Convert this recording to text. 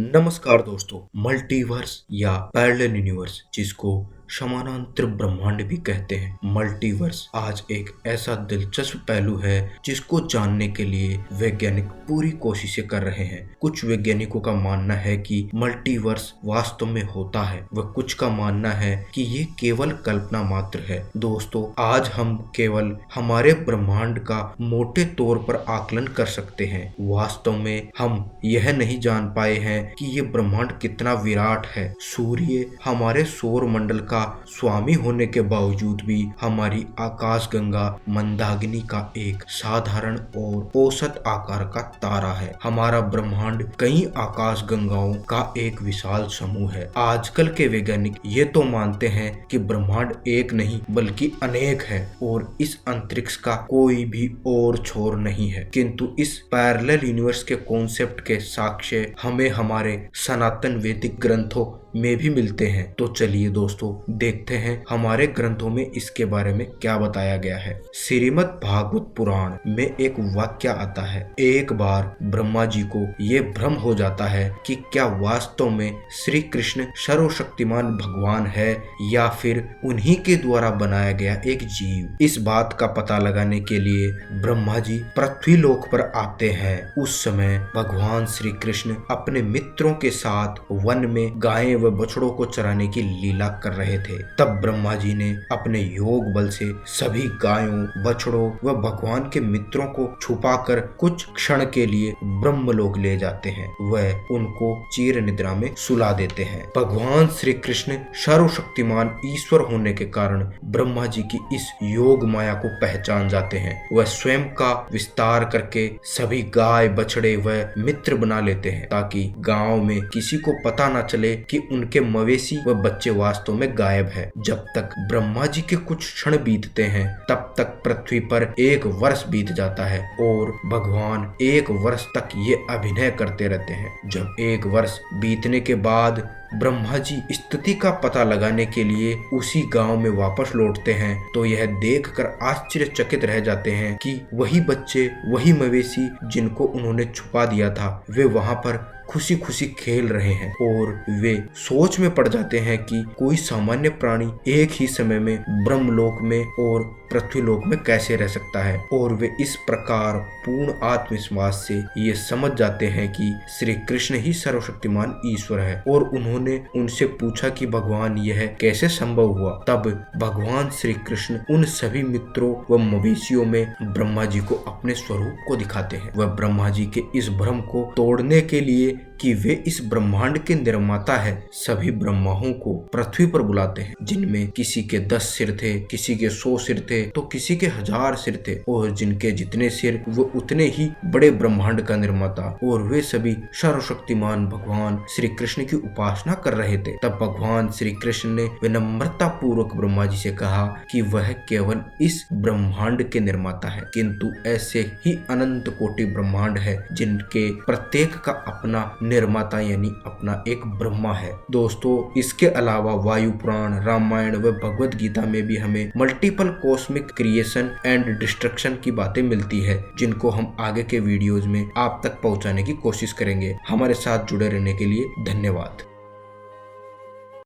नमस्कार दोस्तों। मल्टीवर्स या पैरेलल यूनिवर्स, जिसको समानांतर ब्रह्मांड भी कहते हैं, मल्टीवर्स आज एक ऐसा दिलचस्प पहलू है जिसको जानने के लिए वैज्ञानिक पूरी कोशिशें कर रहे हैं। कुछ वैज्ञानिकों का मानना है कि मल्टीवर्स वास्तव में होता है, व कुछ का मानना है कि ये केवल कल्पना मात्र है। दोस्तों, आज हम केवल हमारे ब्रह्मांड का मोटे तौर पर आकलन कर सकते हैं। वास्तव में हम यह नहीं जान पाए हैं कि ये ब्रह्मांड कितना विराट है। सूर्य हमारे सौर मंडल का स्वामी होने के बावजूद भी हमारी आकाशगंगा मंदाकिनी का एक साधारण और औसत आकार का तारा है। हमारा ब्रह्मांड कई आकाशगंगाओं का एक विशाल समूह है। आजकल के वैज्ञानिक ये तो मानते हैं कि ब्रह्मांड एक नहीं बल्कि अनेक है और इस अंतरिक्ष का कोई भी और छोर नहीं है। किंतु इस पैरेलल यूनिवर्स के कॉन्सेप्ट के साक्ष्य हमें हमारे सनातन वैदिक ग्रंथों में भी मिलते हैं। तो चलिए दोस्तों, देखते हैं हमारे ग्रंथों में इसके बारे में क्या बताया गया है। श्रीमद् भागवत पुराण में एक वाक्य आता है, एक बार ब्रह्मा जी को ये भ्रम हो जाता है कि क्या वास्तव में श्री कृष्ण सर्वशक्तिमान भगवान है या फिर उन्हीं के द्वारा बनाया गया एक जीव। इस बात का पता लगाने के लिए ब्रह्मा जी पृथ्वी लोक पर आते हैं। उस समय भगवान श्री कृष्ण अपने मित्रों के साथ वन में गायें व बछड़ों को चराने की लीला कर रहे थे। तब ब्रह्मा जी ने अपने योग बल से सभी गायों, बछड़ों व भगवान के मित्रों को छुपाकर कुछ क्षण के लिए ब्रह्मलोक ले जाते हैं। वह उनको चिर निद्रा में सुला देते हैं। भगवान श्री कृष्ण सर्वशक्तिमान ईश्वर होने के कारण ब्रह्मा जी की इस योग माया को पहचान जाते हैं। वह स्वयं का विस्तार करके सभी गाय, बछड़े व मित्र बना लेते हैं ताकि गांव में किसी को पता न चले कि उनके मवेशी व बच्चे वास्तव में गायब है। जब तक ब्रह्मा जी के कुछ क्षण बीतते हैं, तब तक पृथ्वी पर 1 वर्ष बीत जाता है और भगवान 1 वर्ष तक ये अभिनय करते रहते हैं। जब 1 वर्ष बीतने के बाद ब्रह्मा जी स्थिति का पता लगाने के लिए उसी गांव में वापस लौटते हैं तो यह देखकर आश्चर्यचकित रह जाते हैं कि वही बच्चे, वही मवेशी जिनको उन्होंने छुपा दिया था, वे वहां पर खुशी खुशी खेल रहे हैं। और वे सोच में पड़ जाते हैं कि कोई सामान्य प्राणी एक ही समय में ब्रह्मलोक में और पृथ्वीलोक में कैसे रह सकता है। और वे इस प्रकार पूर्ण आत्मविश्वास से ये समझ जाते हैं कि श्री कृष्ण ही सर्वशक्तिमान ईश्वर है। और उन्होंने उनसे पूछा कि भगवान यह कैसे संभव हुआ। तब भगवान श्री कृष्ण उन सभी मित्रों व मवेशियों में ब्रह्मा जी को अपने स्वरूप को दिखाते हैं। वह ब्रह्मा जी के इस भ्रम को तोड़ने के लिए कि वे इस ब्रह्मांड के निर्माता है, सभी ब्रह्माओं को पृथ्वी पर बुलाते हैं, जिनमें किसी के 10 सिर थे, किसी के 100 सिर थे, तो किसी के 1000 सिर थे। और जिनके जितने सिर वो उतने ही बड़े ब्रह्मांड का निर्माता। और वे सभी सर्वशक्तिमान भगवान श्री कृष्ण की उपासना कर रहे थे। तब भगवान श्री कृष्ण ने विनम्रता पूर्वक ब्रह्मा जी से कहा कि वह केवल इस ब्रह्मांड के निर्माता है, किंतु ऐसे ही अनंत कोटि ब्रह्मांड है जिनके प्रत्येक का अपना निर्माता यानी अपना एक ब्रह्मा है। दोस्तों, इसके अलावा वायु पुराण, रामायण व भगवत गीता में भी हमें multiple cosmic creation and destruction की बातें मिलती है, जिनको हम आगे के वीडियोज में आप तक पहुंचाने की कोशिश करेंगे। हमारे साथ जुड़े रहने के लिए धन्यवाद।